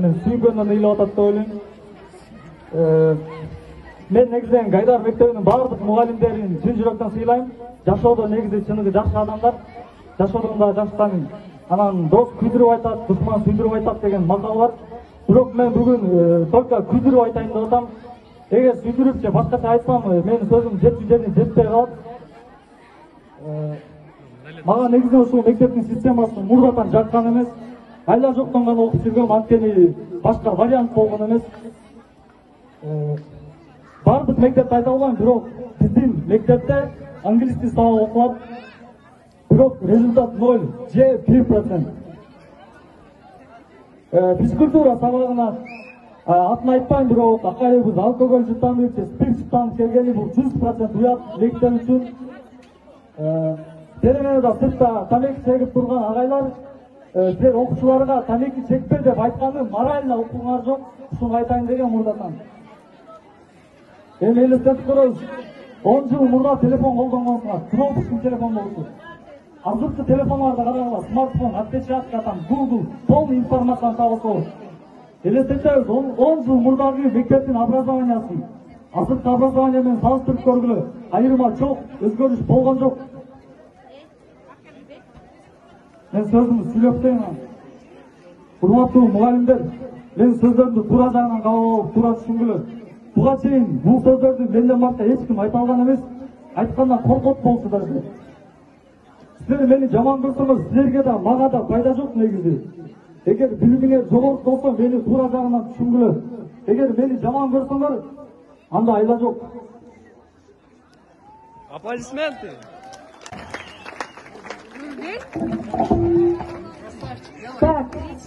менен сүйгөндөн ыйлап атат деп ойлойм. Мен негизинен Гайдар мектебинин баардык мугалимдерин чын жүрөктөн сыйлайм. Жашоодо негизи чыныгы жакшы адамдар, жашоодон жаштан анан дос күйдүрүп айтат, душман сүйдүрүп айтат деген макал бар. Бирок мен бүгүн только күйдүрүп айтайын деп атам. Эгер сүйдүрүп же башкача айтсам, менин сөзүм жетпей калат. Мага негизинен ушул мектептин системасы мурдатан жаккан эмес. Айла жоктон гана окуп жүргөм, анткени башка вариант болгон эмес. Бардык мектепти айта албайм, бирок биздин мектепте англис тил сабак окулат. Бирок результат 0 же 1%. Физкультура сабагына атын айтпайм, бирок акайыбыз алкоголь жуттанып же спирт жуттанып келгени бул 100% уят лектен үчүн. Тереңде сыртта тамеки чегип турган агайлар, силер окуучуларга тамеки чекпе деп айтканым морально укугуңар жок. Ушуну айтайын деген мурдатан. Эми элестетип көрөбүз. 10 жыл мурда телефон колдонгонсуңар, кнопочный телефон болчу. Азыркы телефонларда карагыла, смартфон, отпечатка, Google, полный информацияны таба алсабыз. Элестетебиз, 10 жыл мурдагы мектептин образованиясын азыркы образование менен салыштырып көргүлө. Айырма жок, өзгөрүш болгон жок. Мен сөзүмдү сүйлөптөйм. Урматтуу мугалимдер, мен сөздөрүмдү туура жагынан кабыл алып, туура түшүнгүлө. Буга чейин бул сөздөрдү менден башка эч ким айта алган эмес. Айткандан коркот болчудар. Силер мени жаман көрсөңөр, силерге да мага да пайда жок негизи. Эгер билимиңер жогору болсо, мени туура жагынан түшүнгүлө. Эгер мени жаман көрсөңөр, анда айла жок. Аплодисменты. Так.